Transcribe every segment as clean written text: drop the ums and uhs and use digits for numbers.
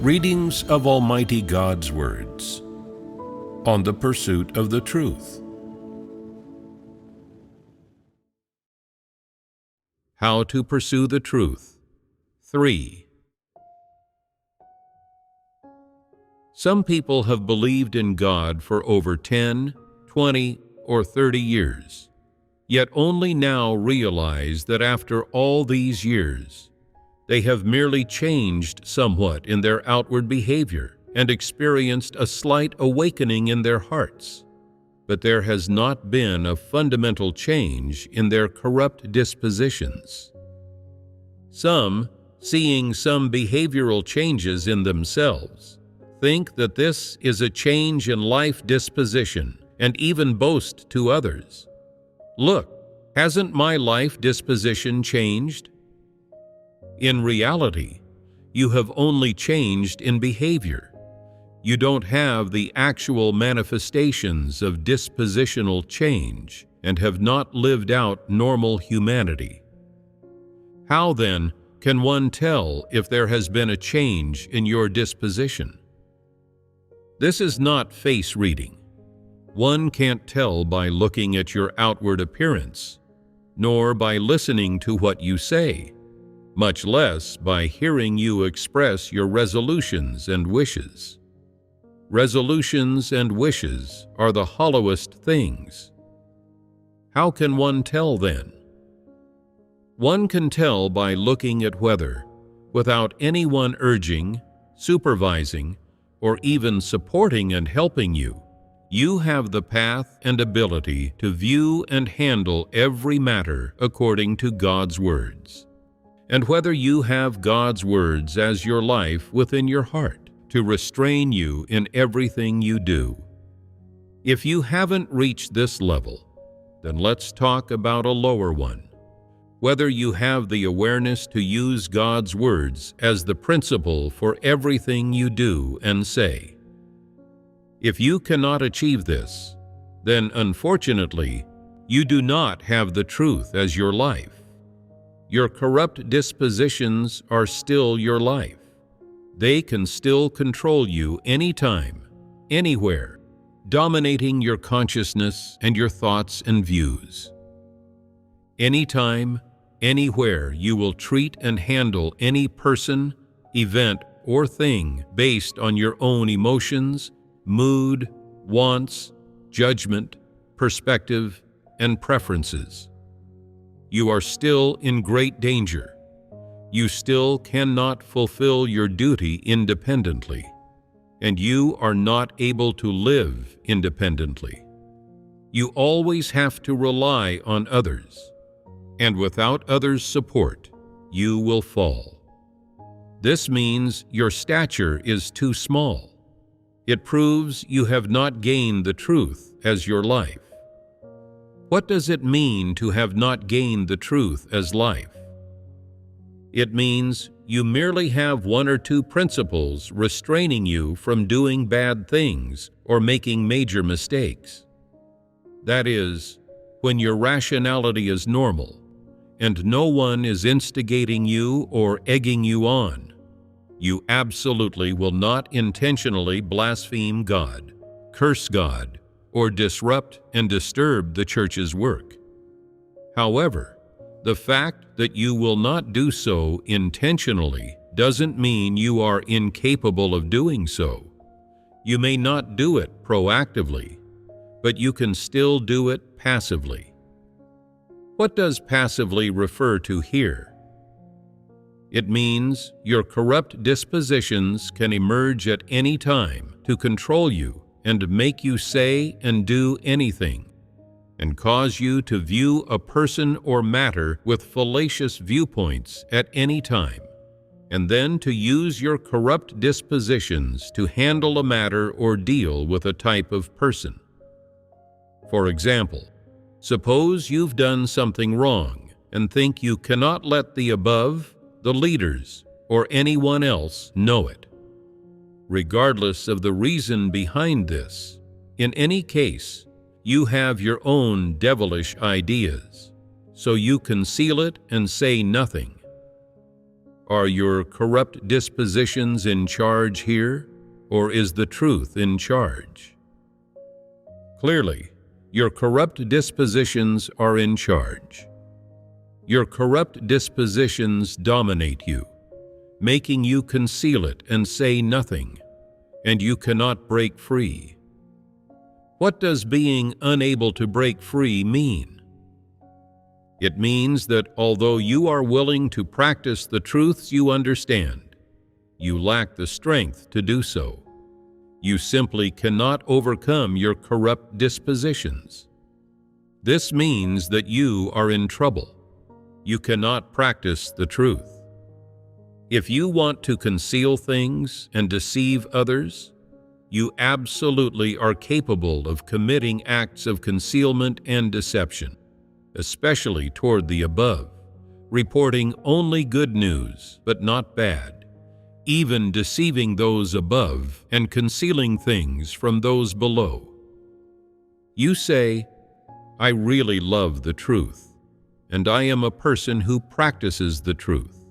Readings of Almighty God's words on the pursuit of the truth. How to pursue the truth. 3. Some people have believed in God for over 10, 20, or 30 years, yet only now realize that after all these years, they have merely changed somewhat in their outward behavior and experienced a slight awakening in their hearts, but there has not been a fundamental change in their corrupt dispositions. Some, seeing some behavioral changes in themselves, think that this is a change in life disposition and even boast to others, "Look, hasn't my life disposition changed?" In reality, you have only changed in behavior. You don't have the actual manifestations of dispositional change and have not lived out normal humanity. How then can one tell if there has been a change in your disposition? This is not face reading. One can't tell by looking at your outward appearance, nor by listening to what you say, much less by hearing you express your resolutions and wishes. Resolutions and wishes are the hollowest things. How can one tell then? One can tell by looking at whether, without anyone urging, supervising, or even supporting and helping you, you have the path and ability to view and handle every matter according to God's words, and whether you have God's words as your life within your heart to restrain you in everything you do. If you haven't reached this level, then let's talk about a lower one. Whether you have the awareness to use God's words as the principle for everything you do and say. If you cannot achieve this, then unfortunately, you do not have the truth as your life. Your corrupt dispositions are still your life. They can still control you anytime, anywhere, dominating your consciousness and your thoughts and views. Anytime, anywhere you will treat and handle any person, event, or thing based on your own emotions, mood, wants, judgment, perspective, and preferences. You are still in great danger. You still cannot fulfill your duty independently, and you are not able to live independently. You always have to rely on others, and without others' support, you will fall. This means your stature is too small. It proves you have not gained the truth as your life. What does it mean to have not gained the truth as life? It means you merely have one or two principles restraining you from doing bad things or making major mistakes. That is, when your rationality is normal and no one is instigating you or egging you on, you absolutely will not intentionally blaspheme God, curse God, or disrupt and disturb the church's work. However, the fact that you will not do so intentionally doesn't mean you are incapable of doing so. You may not do it proactively, but you can still do it passively. What does passively refer to here? It means your corrupt dispositions can emerge at any time to control you and make you say and do anything, and cause you to view a person or matter with fallacious viewpoints at any time, and then to use your corrupt dispositions to handle a matter or deal with a type of person. For example, suppose you've done something wrong and think you cannot let the above, the leaders, or anyone else know it. Regardless of the reason behind this, in any case, you have your own devilish ideas, so you conceal it and say nothing. Are your corrupt dispositions in charge here, or is the truth in charge? Clearly, your corrupt dispositions are in charge. Your corrupt dispositions dominate you, making you conceal it and say nothing, and you cannot break free. What does being unable to break free mean? It means that although you are willing to practice the truths you understand, you lack the strength to do so. You simply cannot overcome your corrupt dispositions. This means that you are in trouble. You cannot practice the truth. If you want to conceal things and deceive others, you absolutely are capable of committing acts of concealment and deception, especially toward the above, reporting only good news but not bad, even deceiving those above and concealing things from those below. You say, "I really love the truth, and I am a person who practices the truth.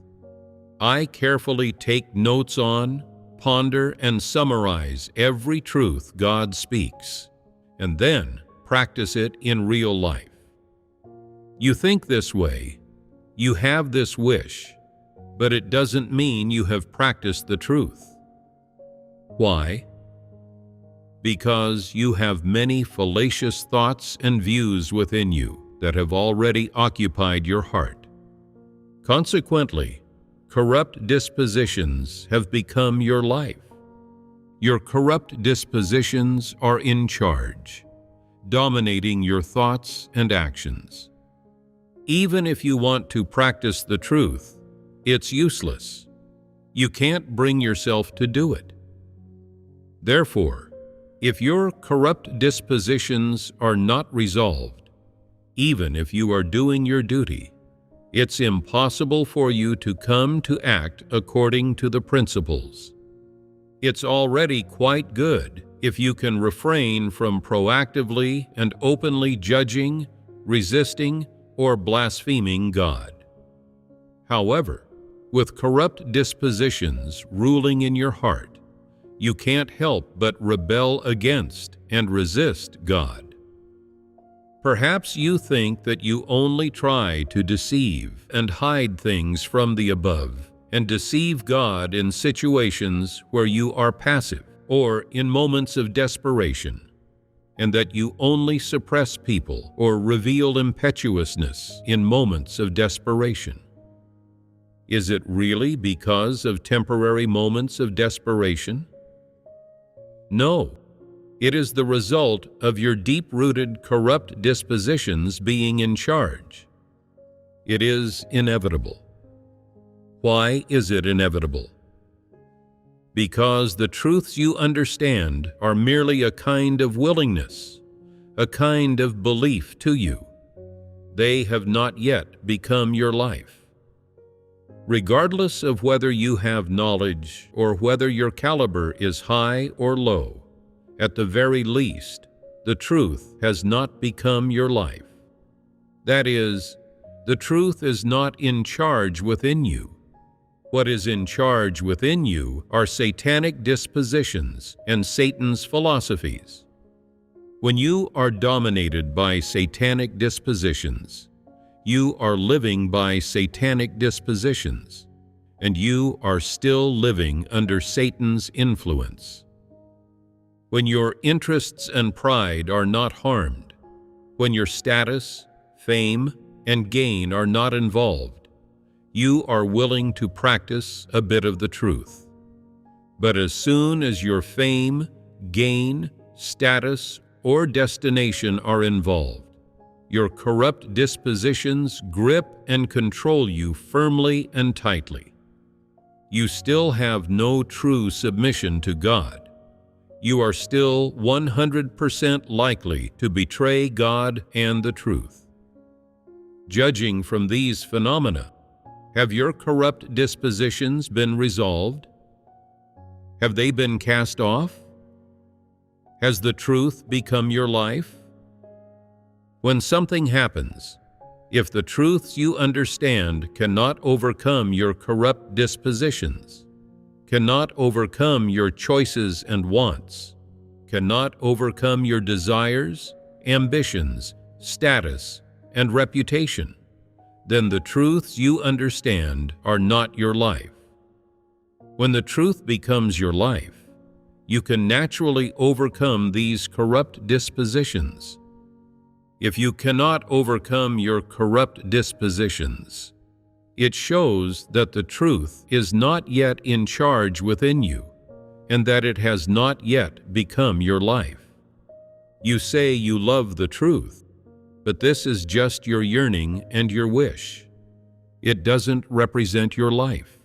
I carefully take notes on, ponder, and summarize every truth God speaks, and then practice it in real life." You think this way, you have this wish, but it doesn't mean you have practiced the truth. Why? Because you have many fallacious thoughts and views within you that have already occupied your heart. Consequently, corrupt dispositions have become your life. Your corrupt dispositions are in charge, dominating your thoughts and actions. Even if you want to practice the truth, it's useless. You can't bring yourself to do it. Therefore, if your corrupt dispositions are not resolved, even if you are doing your duty, it's impossible for you to come to act according to the principles. It's already quite good if you can refrain from proactively and openly judging, resisting, or blaspheming God. However, with corrupt dispositions ruling in your heart, you can't help but rebel against and resist God. Perhaps you think that you only try to deceive and hide things from the above and deceive God in situations where you are passive or in moments of desperation, and that you only suppress people or reveal impetuousness in moments of desperation. Is it really because of temporary moments of desperation? No. It is the result of your deep-rooted corrupt dispositions being in charge. It is inevitable. Why is it inevitable? Because the truths you understand are merely a kind of willingness, a kind of belief to you. They have not yet become your life. Regardless of whether you have knowledge or whether your caliber is high or low, at the very least, the truth has not become your life. That is, the truth is not in charge within you. What is in charge within you are satanic dispositions and Satan's philosophies. When you are dominated by satanic dispositions, you are living by satanic dispositions, and you are still living under Satan's influence. When your interests and pride are not harmed, when your status, fame, and gain are not involved, you are willing to practice a bit of the truth. But as soon as your fame, gain, status, or destination are involved, your corrupt dispositions grip and control you firmly and tightly. You still have no true submission to God. You are still 100% likely to betray God and the truth. Judging from these phenomena, have your corrupt dispositions been resolved? Have they been cast off? Has the truth become your life? When something happens, If the truths you understand cannot overcome your corrupt dispositions, cannot overcome your choices and wants, cannot overcome your desires, ambitions, status, and reputation, then the truths you understand are not your life. When the truth becomes your life, you can naturally overcome these corrupt dispositions. If you cannot overcome your corrupt dispositions, it shows that the truth is not yet in charge within you, and that it has not yet become your life. You say you love the truth, but this is just your yearning and your wish. It doesn't represent your life.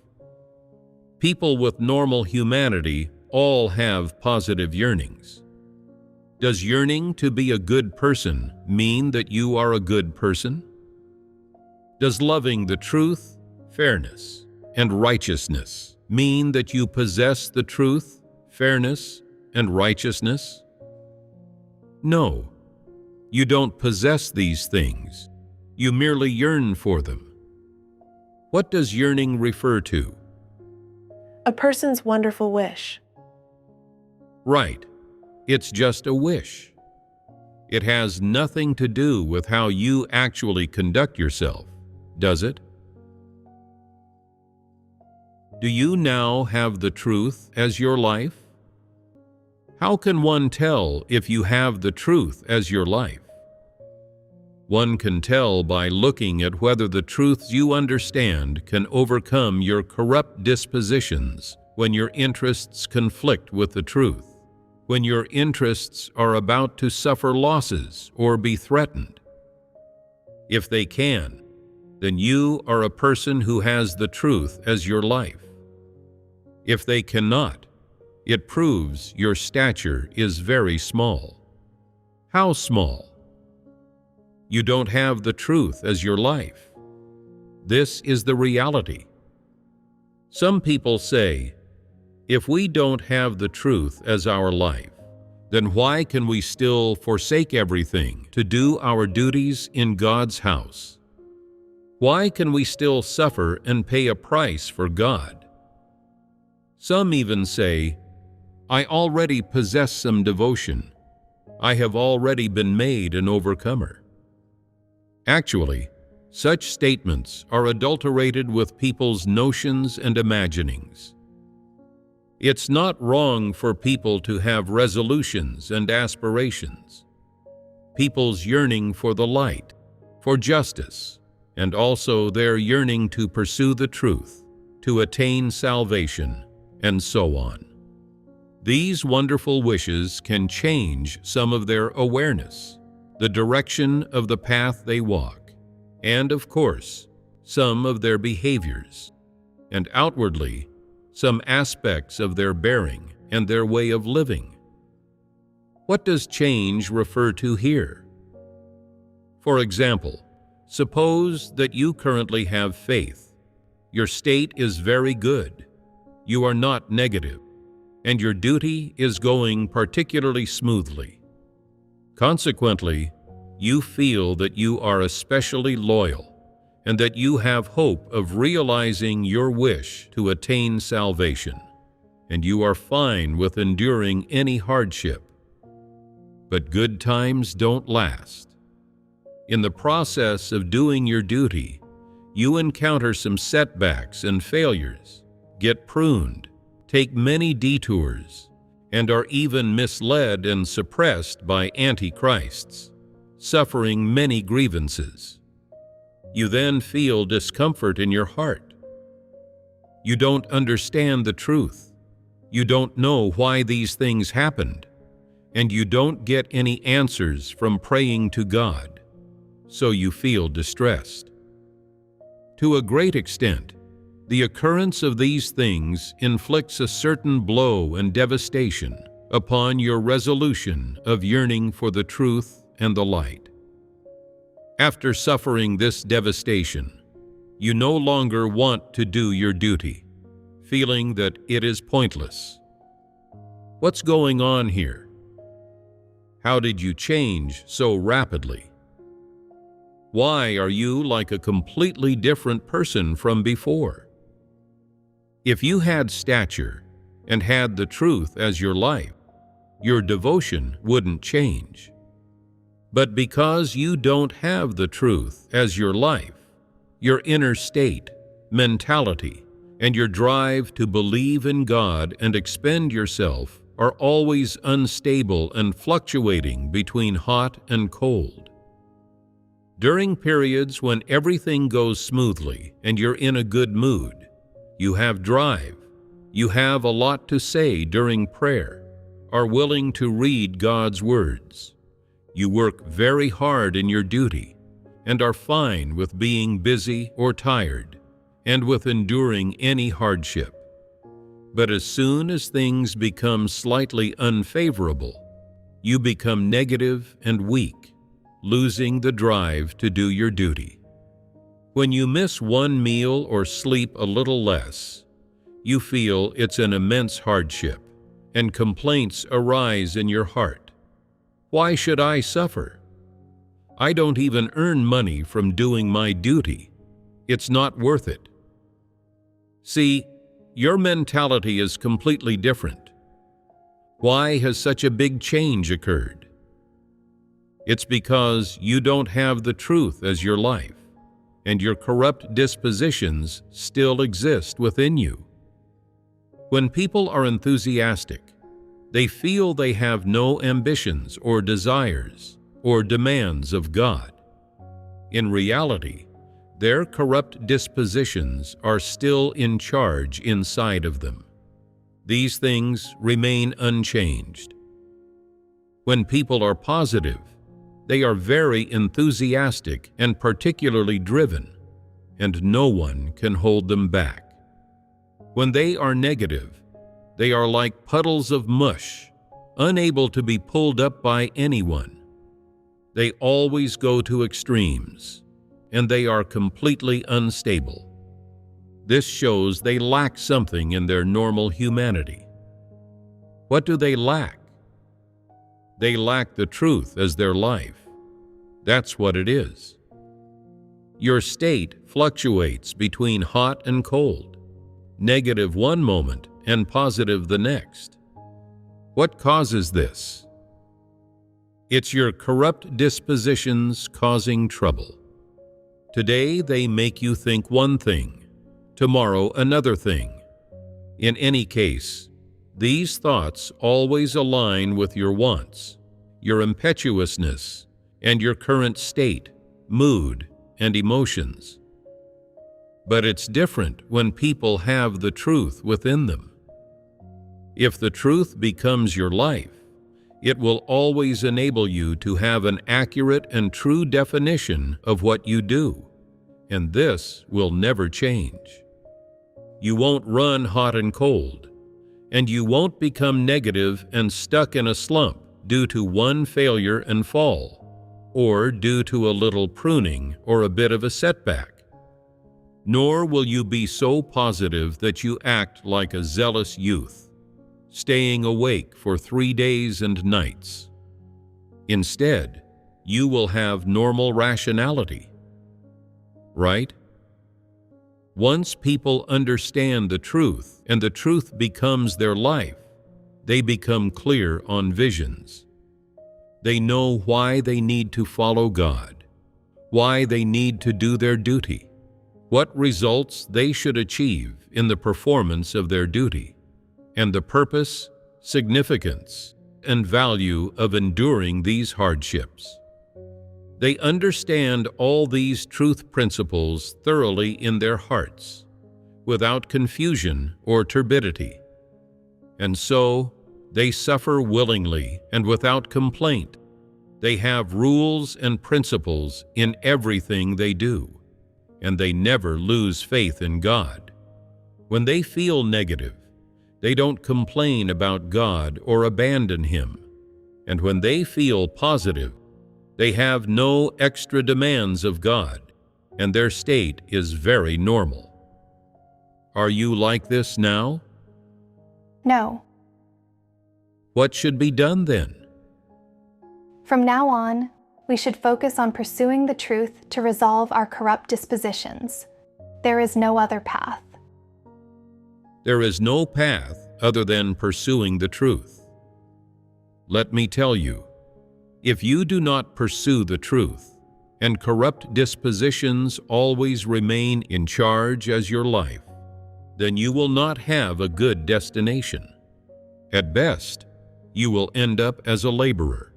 People with normal humanity all have positive yearnings. Does yearning to be a good person mean that you are a good person? Does loving the truth, fairness, and righteousness mean that you possess the truth, fairness, and righteousness? No, you don't possess these things. You merely yearn for them. What does yearning refer to? A person's wonderful wish. Right. It's just a wish. It has nothing to do with how you actually conduct yourself, does it? Do you now have the truth as your life? How can one tell if you have the truth as your life? One can tell by looking at whether the truths you understand can overcome your corrupt dispositions when your interests conflict with the truth, when your interests are about to suffer losses or be threatened. If they can, then you are a person who has the truth as your life. If they cannot, it proves your stature is very small. How small? You don't have the truth as your life. This is the reality. Some people say, if we don't have the truth as our life, then why can we still forsake everything to do our duties in God's house? Why can we still suffer and pay a price for God? Some even say, I already possess some devotion. I have already been made an overcomer. Actually, such statements are adulterated with people's notions and imaginings. It's not wrong for people to have resolutions and aspirations. People's yearning for the light, for justice, and also their yearning to pursue the truth, to attain salvation, and so on. These wonderful wishes can change some of their awareness, the direction of the path they walk, and, of course, some of their behaviors, and outwardly, some aspects of their bearing and their way of living. What does change refer to here? For example, suppose that you currently have faith. Your state is very good. You are not negative, and your duty is going particularly smoothly. Consequently, you feel that you are especially loyal and that you have hope of realizing your wish to attain salvation, and you are fine with enduring any hardship. But good times don't last. In the process of doing your duty, you encounter some setbacks and failures, get pruned, take many detours, and are even misled and suppressed by antichrists, suffering many grievances. You then feel discomfort in your heart. You don't understand the truth. You don't know why these things happened, and you don't get any answers from praying to God, so you feel distressed. To a great extent, the occurrence of these things inflicts a certain blow and devastation upon your resolution of yearning for the truth and the light. After suffering this devastation, you no longer want to do your duty, feeling that it is pointless. What's going on here? How did you change so rapidly? Why are you like a completely different person from before? If you had stature and had the truth as your life, your devotion wouldn't change. But because you don't have the truth as your life, your inner state, mentality, and your drive to believe in God and expend yourself are always unstable and fluctuating between hot and cold. During periods when everything goes smoothly and you're in a good mood, you have drive, you have a lot to say during prayer, are willing to read God's words. You work very hard in your duty and are fine with being busy or tired and with enduring any hardship. But as soon as things become slightly unfavorable, you become negative and weak, losing the drive to do your duty. When you miss one meal or sleep a little less, you feel it's an immense hardship, and complaints arise in your heart. Why should I suffer? I don't even earn money from doing my duty. It's not worth it. See, your mentality is completely different. Why has such a big change occurred? It's because you don't have the truth as your life, and your corrupt dispositions still exist within you. When people are enthusiastic, they feel they have no ambitions or desires or demands of God. In reality, their corrupt dispositions are still in charge inside of them. These things remain unchanged. When people are positive, they are very enthusiastic and particularly driven, and no one can hold them back. When they are negative, they are like puddles of mush, unable to be pulled up by anyone. They always go to extremes, and they are completely unstable. This shows they lack something in their normal humanity. What do they lack? They lack the truth as their life. That's what it is. Your state fluctuates between hot and cold, negative one moment and positive the next. What causes this? It's your corrupt dispositions causing trouble. Today they make you think one thing, tomorrow another thing. In any case, these thoughts always align with your wants, your impetuousness, and your current state, mood, and emotions. But it's different when people have the truth within them. If the truth becomes your life, it will always enable you to have an accurate and true definition of what you do, and this will never change. You won't run hot and cold, and you won't become negative and stuck in a slump due to one failure and fall, or due to a little pruning or a bit of a setback. Nor will you be so positive that you act like a zealous youth, staying awake for 3 days and nights. Instead, you will have normal rationality. Right? Once people understand the truth and the truth becomes their life, they become clear on visions. They know why they need to follow God, why they need to do their duty, what results they should achieve in the performance of their duty, and the purpose, significance, and value of enduring these hardships. They understand all these truth principles thoroughly in their hearts, without confusion or turbidity. And so, they suffer willingly and without complaint. They have rules and principles in everything they do, and they never lose faith in God. When they feel negative, they don't complain about God or abandon Him. And when they feel positive, they have no extra demands of God, and their state is very normal. Are you like this now? No. What should be done then? From now on, We should focus on pursuing the truth to resolve our corrupt dispositions. There is no other path. There is no path other than pursuing the truth. Let me tell you, if you do not pursue the truth, and corrupt dispositions always remain in charge as your life, then you will not have a good destination. At best, you will end up as a laborer.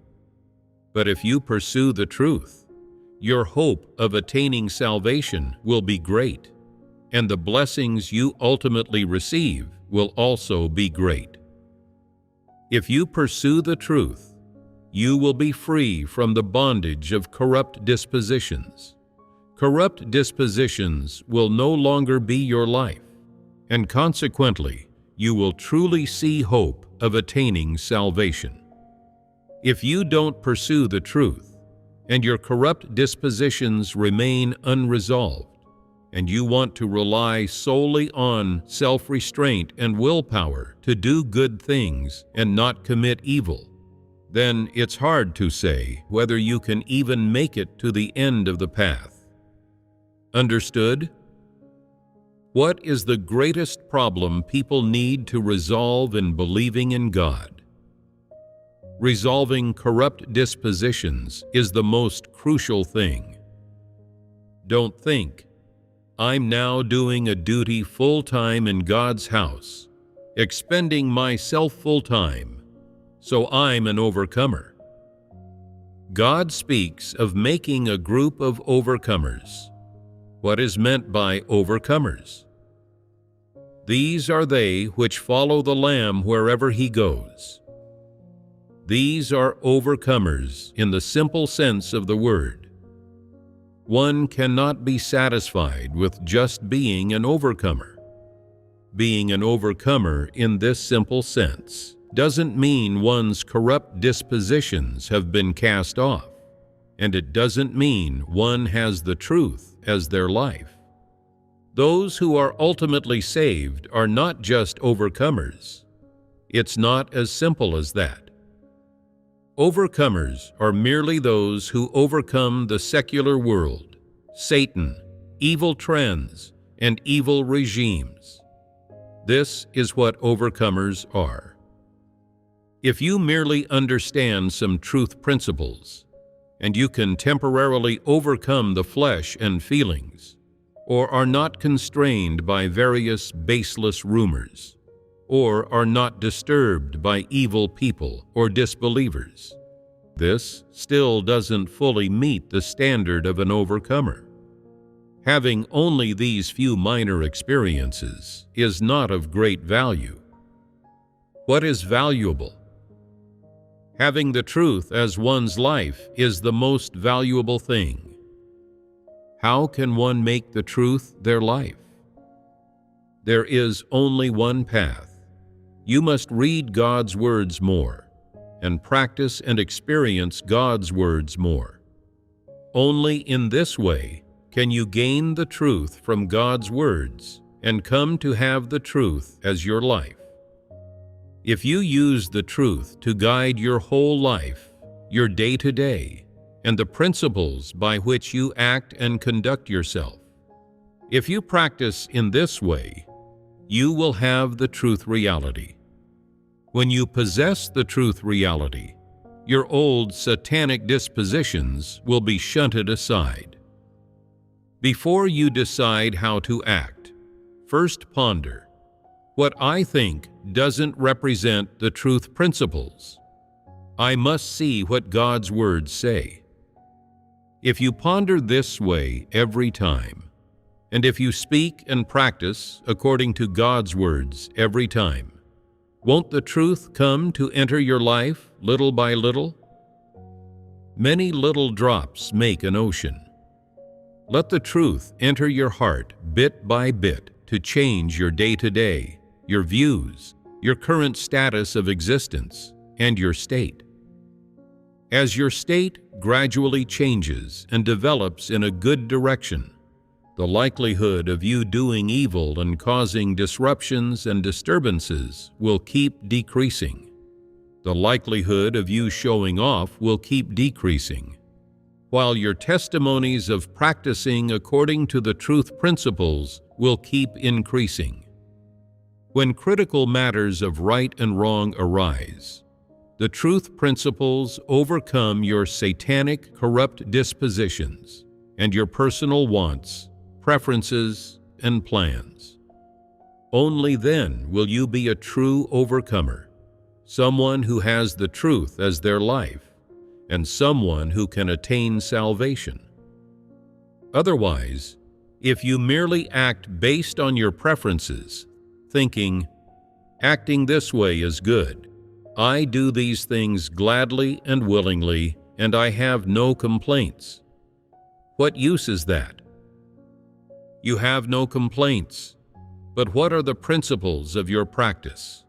But if you pursue the truth, your hope of attaining salvation will be great, and the blessings you ultimately receive will also be great. If you pursue the truth, you will be free from the bondage of corrupt dispositions. Corrupt dispositions will no longer be your life, and consequently, you will truly see hope of attaining salvation. If you don't pursue the truth, and your corrupt dispositions remain unresolved, and you want to rely solely on self-restraint and willpower to do good things and not commit evil, then it's hard to say whether you can even make it to the end of the path. Understood? What is the greatest problem people need to resolve in believing in God? Resolving corrupt dispositions is the most crucial thing. Don't think, I'm now doing a duty full-time in God's house, expending myself full-time, so I'm an overcomer. God speaks of making a group of overcomers. What is meant by overcomers? These are they which follow the Lamb wherever he goes. These are overcomers in the simple sense of the word. One cannot be satisfied with just being an overcomer. Being an overcomer in this simple sense doesn't mean one's corrupt dispositions have been cast off, and it doesn't mean one has the truth as their life. Those who are ultimately saved are not just overcomers. It's not as simple as that. Overcomers are merely those who overcome the secular world, Satan, evil trends, and evil regimes. This is what overcomers are. If you merely understand some truth principles, and you can temporarily overcome the flesh and feelings, or are not constrained by various baseless rumors, or are not disturbed by evil people or disbelievers, this still doesn't fully meet the standard of an overcomer. Having only these few minor experiences is not of great value. What is valuable? Having the truth as one's life is the most valuable thing. How can one make the truth their life? There is only one path. You must read God's words more, and practice and experience God's words more. Only in this way can you gain the truth from God's words and come to have the truth as your life. If you use the truth to guide your whole life, your day-to-day, and the principles by which you act and conduct yourself, if you practice in this way, you will have the truth reality. When you possess the truth reality, your old satanic dispositions will be shunted aside. Before you decide how to act, first ponder, what I think doesn't represent the truth principles. I must see what God's words say. If you ponder this way every time, and if you speak and practice according to God's words every time, won't the truth come to enter your life little by little? Many little drops make an ocean. Let the truth enter your heart bit by bit to change your day-to-day, your views, your current status of existence, and your state. As your state gradually changes and develops in a good direction, the likelihood of you doing evil and causing disruptions and disturbances will keep decreasing. The likelihood of you showing off will keep decreasing. while your testimonies of practicing according to the truth principles will keep increasing. When critical matters of right and wrong arise, the truth principles overcome your satanic, corrupt dispositions and your personal wants, preferences, and plans. Only then will you be a true overcomer, someone who has the truth as their life, and someone who can attain salvation. Otherwise, if you merely act based on your preferences, thinking, acting this way is good, I do these things gladly and willingly, and I have no complaints. What use is that? You have no complaints, but what are the principles of your practice?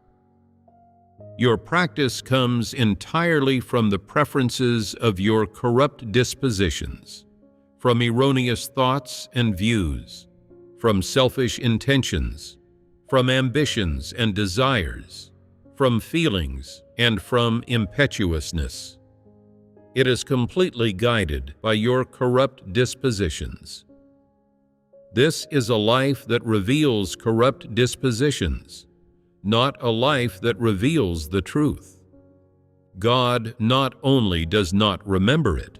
Your practice comes entirely from the preferences of your corrupt dispositions, from erroneous thoughts and views, from selfish intentions, from ambitions and desires, from feelings, and from impetuousness. It is completely guided by your corrupt dispositions. This is a life that reveals corrupt dispositions, not a life that reveals the truth. God not only does not remember it,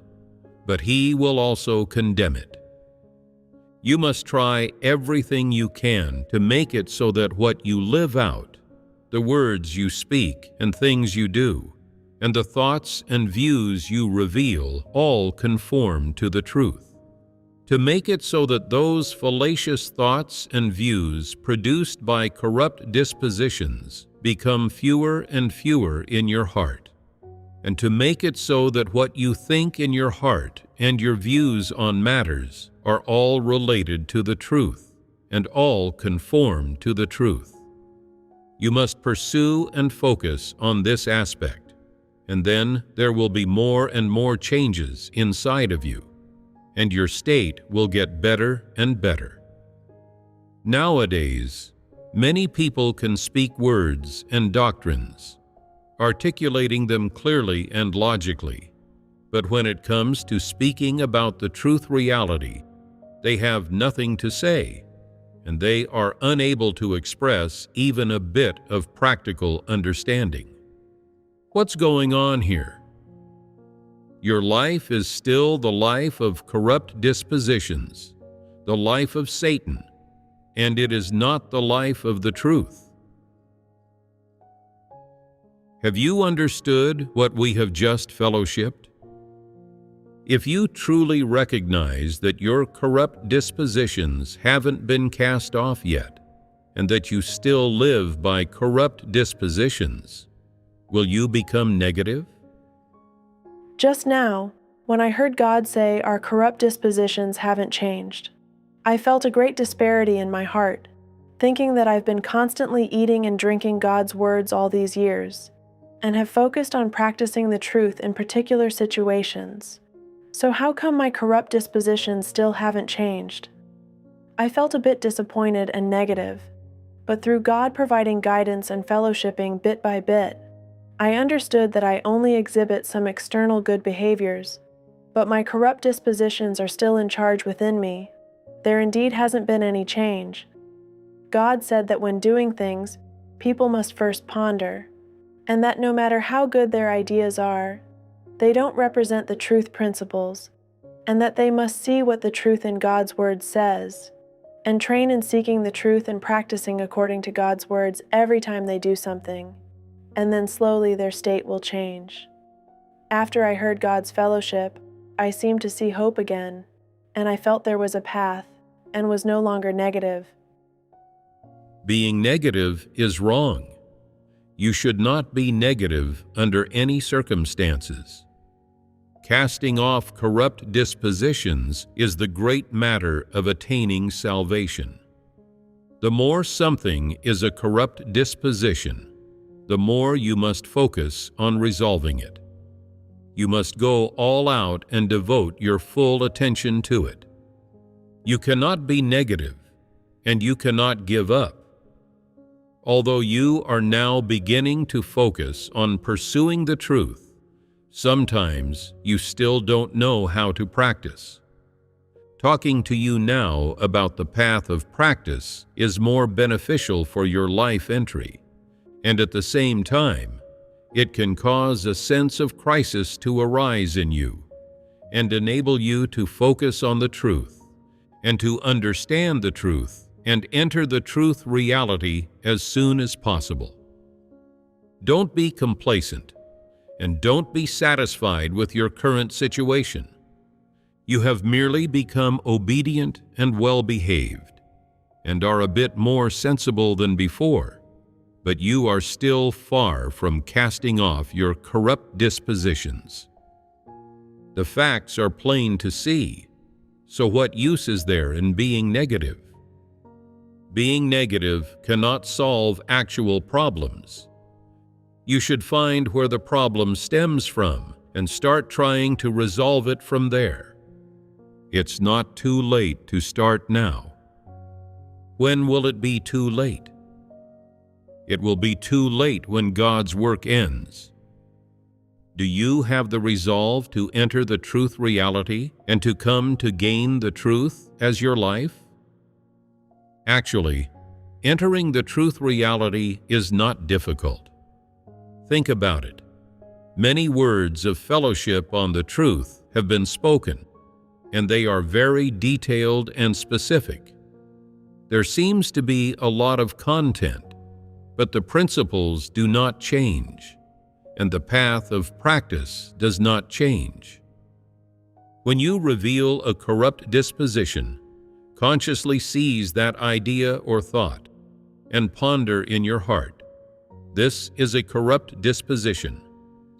but He will also condemn it. You must try everything you can to make it so that what you live out, the words you speak and things you do, and the thoughts and views you reveal all conform to the truth. To make it so that those fallacious thoughts and views produced by corrupt dispositions become fewer and fewer in your heart, and to make it so that what you think in your heart and your views on matters are all related to the truth and all conform to the truth. You must pursue and focus on this aspect, and then there will be more and more changes inside of you, and your state will get better and better. Nowadays, many people can speak words and doctrines, articulating them clearly and logically, but when it comes to speaking about the truth reality, they have nothing to say, and they are unable to express even a bit of practical understanding. What's going on here? Your life is still the life of corrupt dispositions, the life of Satan, and it is not the life of the truth. Have you understood what we have just fellowshipped? If you truly recognize that your corrupt dispositions haven't been cast off yet, and that you still live by corrupt dispositions, will you become negative? Just now, when I heard God say our corrupt dispositions haven't changed, I felt a great disparity in my heart, thinking that I've been constantly eating and drinking God's words all these years, and have focused on practicing the truth in particular situations. So how come my corrupt dispositions still haven't changed? I felt a bit disappointed and negative, but through God providing guidance and fellowshipping bit by bit, I understood that I only exhibit some external good behaviors, but my corrupt dispositions are still in charge within me. There indeed hasn't been any change. God said that when doing things, people must first ponder, and that no matter how good their ideas are, they don't represent the truth principles, and that they must see what the truth in God's Word says, and train in seeking the truth and practicing according to God's words every time they do something, and then slowly their state will change. After I heard God's fellowship, I seemed to see hope again, and I felt there was a path, and was no longer negative. Being negative is wrong. You should not be negative under any circumstances. Casting off corrupt dispositions is the great matter of attaining salvation. The more something is a corrupt disposition, the more you must focus on resolving it. You must go all out and devote your full attention to it. You cannot be negative, and you cannot give up. Although you are now beginning to focus on pursuing the truth, Sometimes you still don't know how to practice. Talking to you now about the path of practice is more beneficial for your life entry, and at the same time, it can cause a sense of crisis to arise in you and enable you to focus on the truth and to understand the truth and enter the truth reality as soon as possible. Don't be complacent and don't be satisfied with your current situation. You have merely become obedient and well-behaved, and are a bit more sensible than before, but you are still far from casting off your corrupt dispositions. The facts are plain to see, so what use is there in being negative? Being negative cannot solve actual problems. You should find where the problem stems from and start trying to resolve it from there. It's not too late to start now. When will it be too late? It will be too late when God's work ends. Do you have the resolve to enter the truth reality and to come to gain the truth as your life? Actually, entering the truth reality is not difficult. Think about it. Many words of fellowship on the truth have been spoken, and they are very detailed and specific. There seems to be a lot of content, but the principles do not change, and the path of practice does not change. When you reveal a corrupt disposition, consciously seize that idea or thought, and ponder in your heart, "This is a corrupt disposition,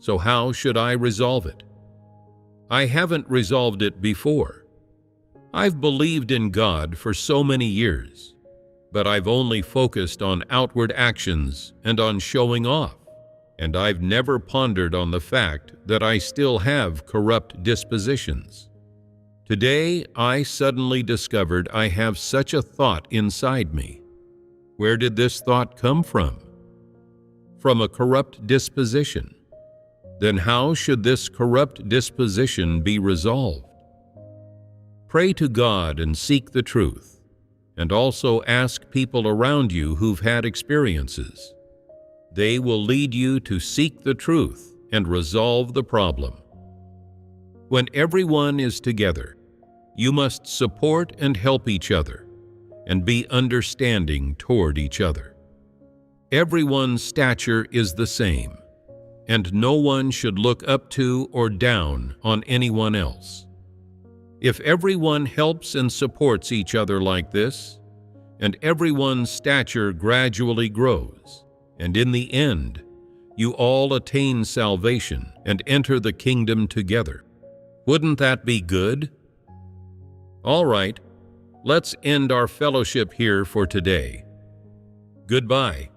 so how should I resolve it? I haven't resolved it before. I've believed in God for so many years, but I've only focused on outward actions and on showing off, and I've never pondered on the fact that I still have corrupt dispositions. Today, I suddenly discovered I have such a thought inside me. Where did this thought come from? From a corrupt disposition. Then how should this corrupt disposition be resolved? Pray to God and seek the truth, and also ask people around you who've had experiences. They will lead you to seek the truth and resolve the problem. When everyone is together, you must support and help each other, and be understanding toward each other. Everyone's stature is the same, and no one should look up to or down on anyone else. If everyone helps and supports each other like this, and everyone's stature gradually grows, and in the end, you all attain salvation and enter the kingdom together, wouldn't that be good? All right, let's end our fellowship here for today. Goodbye.